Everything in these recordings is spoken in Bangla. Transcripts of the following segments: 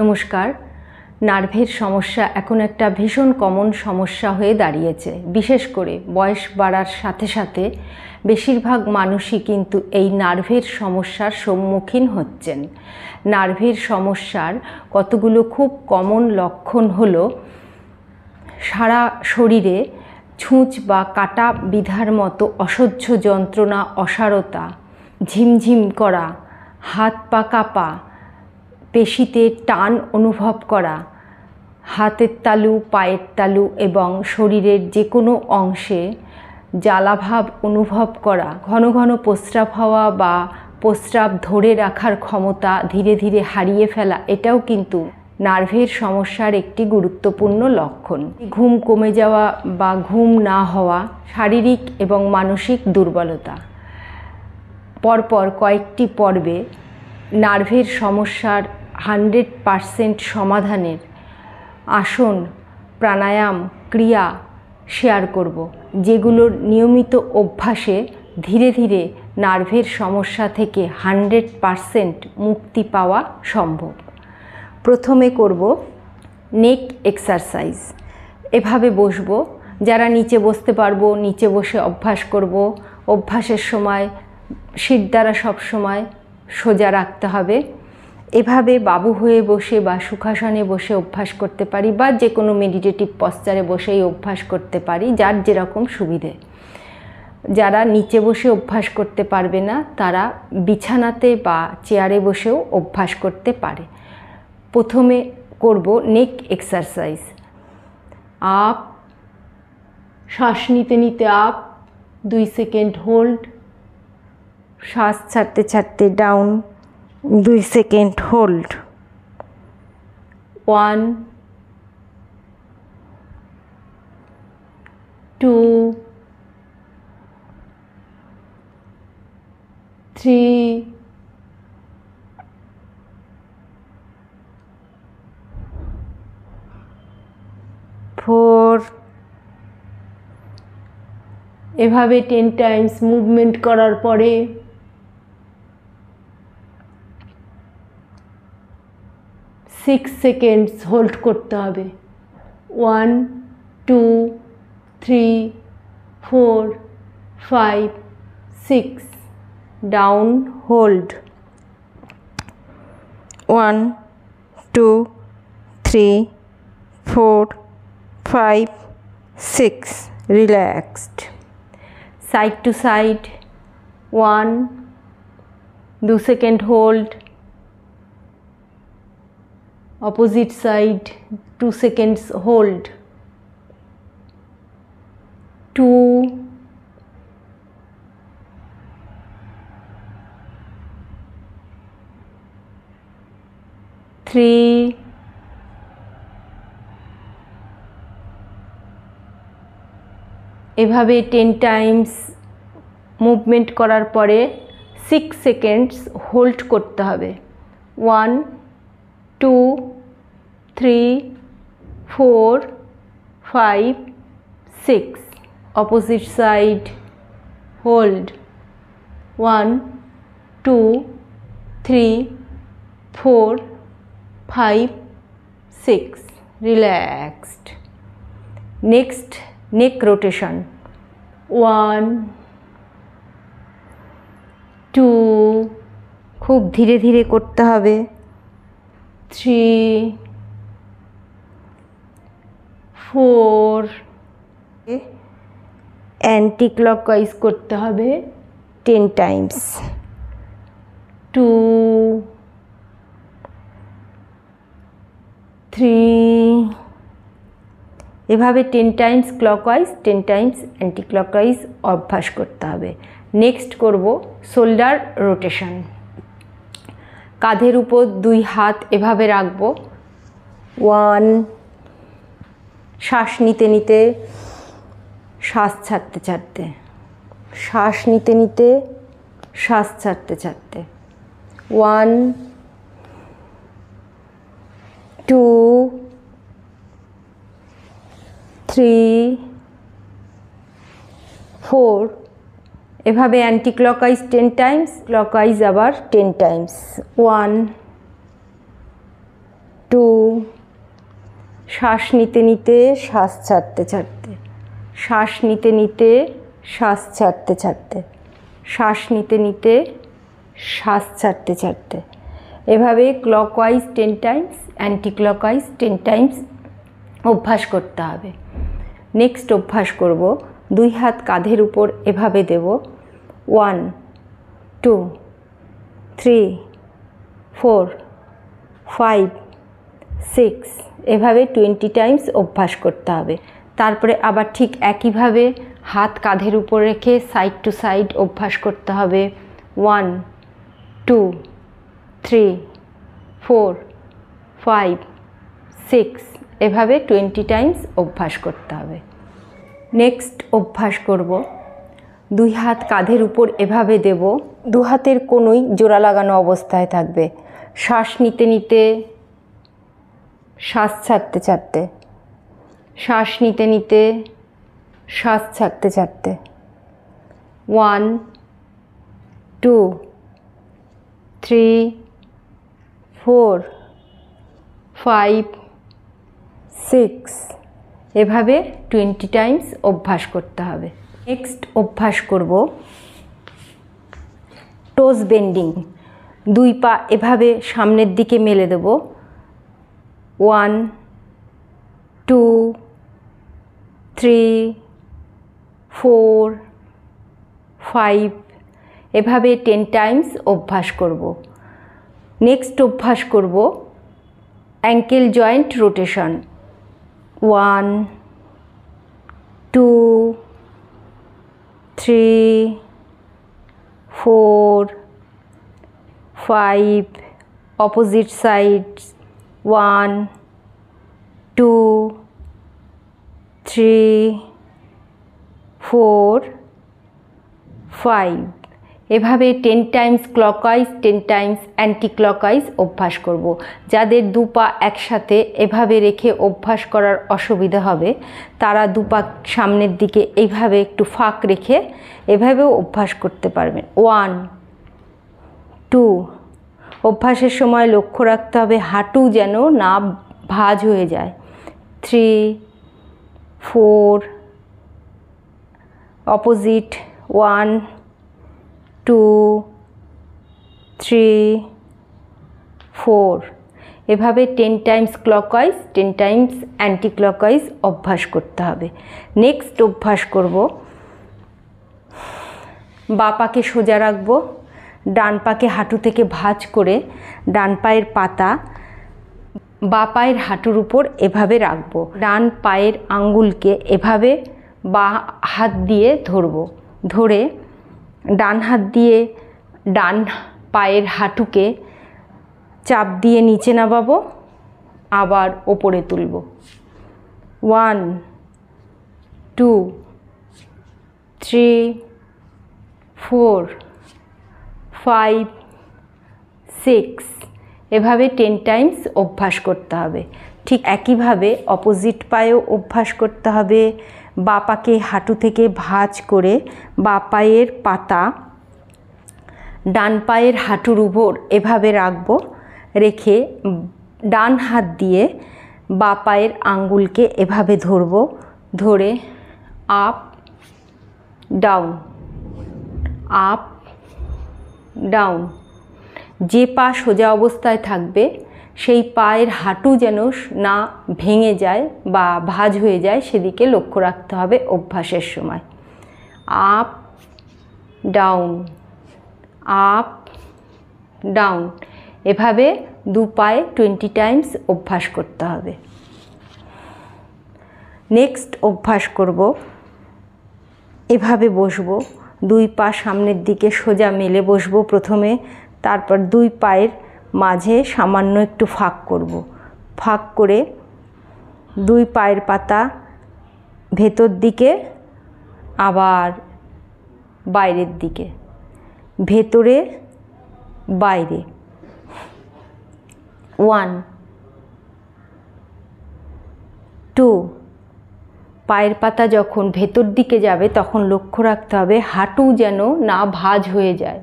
নমস্কার। নার্ভের সমস্যা এখন একটা ভীষণ কমন সমস্যা হয়ে দাঁড়িয়েছে। বিশেষ করে বয়স বাড়ার সাথে সাথে বেশিরভাগ মানুষই কিন্তু এই নার্ভের সমস্যার সম্মুখীন হচ্ছেন। নার্ভের সমস্যার কতগুলো খুব কমন লক্ষণ হলো সারা শরীরে ছুঁচ বা কাটা বিঁধার মতো অসহ্য যন্ত্রণা, অসাড়তা, ঝিমঝিম করা, হাত পা কাঁপা, পেশিতে টান অনুভব করা, হাতের তালু, পায়ের তালু এবং শরীরের যে কোনো অংশে জ্বালাভাব অনুভব করা, ঘন ঘন প্রস্রাব হওয়া বা প্রস্রাব ধরে রাখার ক্ষমতা ধীরে ধীরে হারিয়ে ফেলা, এটাও কিন্তু নার্ভের সমস্যার একটি গুরুত্বপূর্ণ লক্ষণ। ঘুম কমে যাওয়া বা ঘুম না হওয়া, শারীরিক এবং মানসিক দুর্বলতা। পরপর কয়েকটি পর্বে নার্ভের সমস্যার 100% সমাধানের আসন, প্রাণায়াম, ক্রিয়া শেয়ার করব, যেগুলোর নিয়মিত অভ্যাসে ধীরে ধীরে নার্ভের সমস্যা থেকে 100% মুক্তি পাওয়া সম্ভব। প্রথমে করব নেক এক্সারসাইজ। এভাবে বসবো, যারা নিচে বসতে পারবো নিচে বসে অভ্যাস করব। অভ্যাসের সময় শিরদাঁড়া সবসময় সোজা রাখতে হবে। এভাবে বাবু হয়ে বসে বা সুখাসনে বসে অভ্যাস করতে পারি, বা যে কোনো মেডিটেটিভ পশ্চারে বসেই অভ্যাস করতে পারি, যার যেরকম সুবিধে। যারা নিচে বসে অভ্যাস করতে পারবে না তারা বিছানাতে বা চেয়ারে বসেও অভ্যাস করতে পারে। প্রথমে করব নেক এক্সারসাইজ। আপ, শ্বাস নিতে নিতে আপ, 2 সেকেন্ড হোল্ড, শ্বাস ছাড়তে ছাড়তে ডাউন, 2 সেকেন্ড হোল্ড। 1 2 3 4। এভাবে 10 টাইমস মুভমেন্ট করার পরে 6 সেকেন্ডস হোল্ড করতে হবে। 1 2 3 4 5 6, down, hold. 1 2 3 4 5 6, relaxed. Side to side. 1 2 second hold, opposite side 2 seconds hold, 2 3 এভাবে 10 টাইমস মুভমেন্ট করার পরে 6 সেকেন্ডস হোল্ড করতে হবে। 1 2 3 4 5 6, opposite side hold, 1 2 3 4 5 6, relaxed. Next, neck rotation. 1 2, খুব ধীরে ধীরে করতে হবে। 3 4, অ্যান্টি ক্লকওয়াইজ করতে হবে 10 টাইমস। 2 3, এভাবে 10 times clockwise, 10 times anticlockwise অভ্যাস করতে হবে। নেক্সট করব শোল্ডার রোটেশন। কাঁধের উপর 2 হাত এভাবে রাখবো। 1, শ্বাস নিতে নিতে, শ্বাস ছাড়তে ছাড়তে, শ্বাস নিতে নিতে, শ্বাস ছাড়তে ছাড়তে। 1 2 3 4, এভাবে অ্যান্টি ক্লকওয়াইজ 10 টাইমস, ক্লকওয়াইজ আবার 10 টাইমস। 1 শ্বাস নিতে নিতে শ্বাস ছাড়তে ছাড়তে, শ্বাস নিতে নিতে শ্বাস ছাড়তে ছাড়তে, শ্বাস নিতে নিতে শ্বাস ছাড়তে ছাড়তে। এভাবে clockwise 10 times, anti clockwise 10 Times অভ্যাস করতে হবে। নেক্সট অভ্যাস করব, 2 হাত কাঁধের উপর এভাবে দেব। 1 2 3 4 5 6, এভাবে 20 টাইমস অভ্যাস করতে হবে। তারপরে আবার ঠিক একইভাবে হাত কাঁধের উপর রেখে সাইড টু সাইড অভ্যাস করতে হবে। 1 2 3 4 5 6, এভাবে 20 টাইমস অভ্যাস করতে হবে। নেক্সট অভ্যাস করব, 2 হাত কাঁধের উপর এভাবে দেব, 2 হাতের কোনোই জোড়া লাগানো অবস্থায় থাকবে। শ্বাস নিতে নিতে শ্বাস ছাড়তে ছাড়তে, শ্বাস নিতে নিতে শ্বাস ছাড়তে ছাড়তে। 1 2 3 4 5 6, এভাবে 20 টাইমস অভ্যাস করতে হবে। নেক্সট অভ্যাস করব টোজ বেন্ডিং। 2 পা এভাবে সামনের দিকে মেলে দেব। 1 2 3 4 5, এভাবে 10 টাইমস অভ্যাস করব। নেক্সট অভ্যাস করব ankle joint rotation. 1 2 3 4 5, opposite sides. 1 2 3 4 5, এভাবে 10 times clockwise 10 times anticlockwise অভ্যাস করব। যাদের 2 পা একসাথে এভাবে রেখে অভ্যাস করার অসুবিধা হবে, তারা 2 পা সামনের দিকে এইভাবে একটু ফাঁক রেখে এভাবেও অভ্যাস করতে পারবেন। 1 2, অভ্যাসের সময় লক্ষ্য রাখতে হবে হাঁটু যেন না ভাঁজ হয়ে যায়। 3 4, অপোজিট। 1 2 3 4, এভাবে 10 times clockwise 10 times anticlockwise অভ্যাস করতে হবে। নেক্সট অভ্যাস করব, বাঁ পাকে সোজা রাখব, ডান পাকে হাঁটু থেকে ভাঁজ করে ডান পায়ের পাতা বাঁ পায়ের হাঁটুর উপর এভাবে রাখব। ডান পায়ের আঙ্গুলকে এভাবে বাঁ হাত দিয়ে ধরব, ধরে ডান হাত দিয়ে ডান পায়ের হাঁটুকে চাপ দিয়ে নিচে নামাবো, আবার ওপরে তুলব। 1 2 3 4 5 6, এভাবে 10 টাইমস অভ্যাস করতে হবে। ঠিক একইভাবে অপোজিট পায়েও অভ্যাস করতে হবে। বাঁ পাকে হাঁটু থেকে ভাঁজ করে বাঁ পায়ের পাতা ডান পায়ের হাঁটুর উপর এভাবে রাখব, রেখে ডান হাত দিয়ে বাঁ পায়ের আঙ্গুলকে এভাবে ধরব, ধরে আপ ডাউন আপ ডাউন। যে পা সোজা অবস্থায় থাকবে সেই পায়ের হাঁটু যেন না ভেঙে যায় বা ভাঁজ হয়ে যায়, সেদিকে লক্ষ্য রাখতে হবে অভ্যাসের সময়। আপ ডাউন আপ ডাউন, এভাবে 2 পায়ে 20 টাইমস অভ্যাস করতে হবে। নেক্সট অভ্যাস করব, এভাবে বসবো, 2 পা সামনের দিকে সোজা মেলে বসবো প্রথমে, তারপর 2 পায়ের মাঝে সামান্য একটু ফাঁক করব। ফাঁক করে 2 পায়ের পাতা ভেতর দিকে আবার বাইরের দিকে, ভেতরে বাইরে। 1 2, পায়ের পাতা যখন ভেতর দিকে যাবে তখন লক্ষ্য রাখতে হবে হাঁটু যেন না ভাঁজ হয়ে যায়।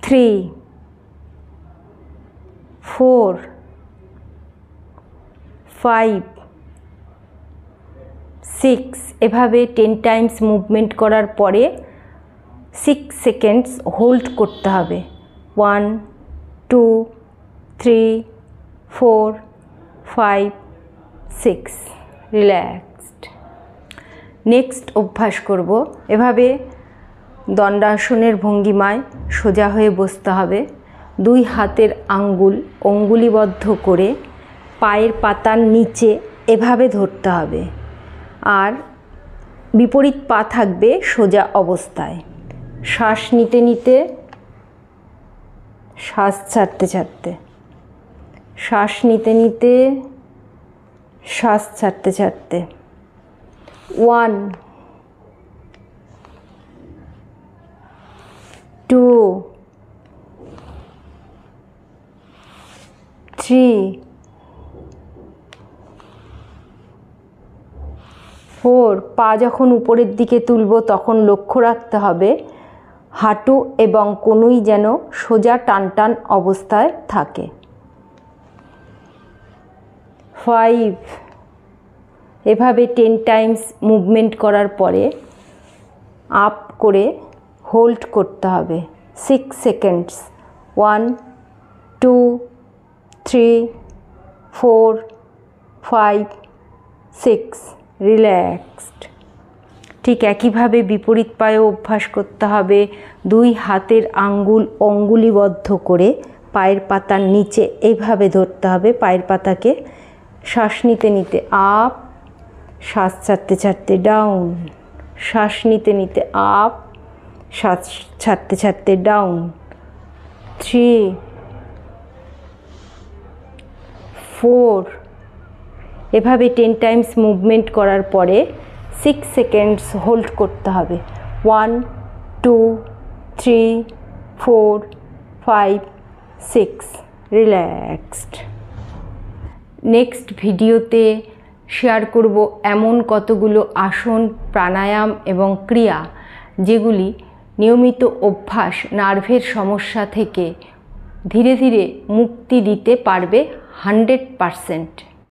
3 4 5, 6 এভাবে 10 টাইমস মুভমেন্ট করার পরে 6 সেকেন্ডস হোল্ড করতে হবে। 1, 2, 3, 4, 5, 6 রিল্যাক্সড। নেক্সট অভ্যাস করব। এভাবে দণ্ডাসনের ভঙ্গিমায় সোজা হয়ে বসতে হবে। 2 হাতের আঙ্গুল অঙ্গুলিবদ্ধ করে পায়ের পাতার নিচে এভাবে ধরতে হবে, আর বিপরীত পা থাকবে সোজা অবস্থায়। শ্বাস নিতে নিতে, শ্বাস ছাড়তে ছাড়তে, শ্বাস নিতে নিতে, শ্বাস ছাড়তে ছাড়তে। 1, 2, 3, 4। পা যখন উপরের দিকে তুলব তখন লক্ষ্য রাখতে হবে হাঁটু এবং কনুই যেন সোজা টানটান অবস্থায় থাকে। 5 এভাবে 10 টাইমস মুভমেন্ট করার পরে আপ করে হোল্ড করতে হবে 6 সেকেন্ডস। 1, 2, 3, 4, 5, 6 রিল্যাক্সড। ঠিক একইভাবে বিপরীত পায়েও অভ্যাস করতে হবে। 2 হাতের আঙ্গুল অঙ্গুলিবদ্ধ করে পায়ের পাতার নিচে এইভাবে ধরতে হবে পায়ের পাতাকে। শ্বাস নিতে নিতে আপ, শ্বাস ছাড়তে ছাড়তে ডাউন, শ্বাস নিতে নিতে আপ, শ্বাস ছাড়তে ছাড়তে ডাউন। 3, 4 এভাবে 10 টাইমস মুভমেন্ট করার পরে 6 সেকেন্ডস হোল্ড করতে হবে। 1, 2, 3, 4, 5, 6 রিল্যাক্সড। নেক্সট ভিডিওতে শেয়ার করব এমন কতগুলো আসন, প্রাণায়াম এবং ক্রিয়া যেগুলি নিয়মিত অভ্যাস নার্ভের সমস্যা থেকে ধীরে ধীরে মুক্তি দিতে পারবে 100%।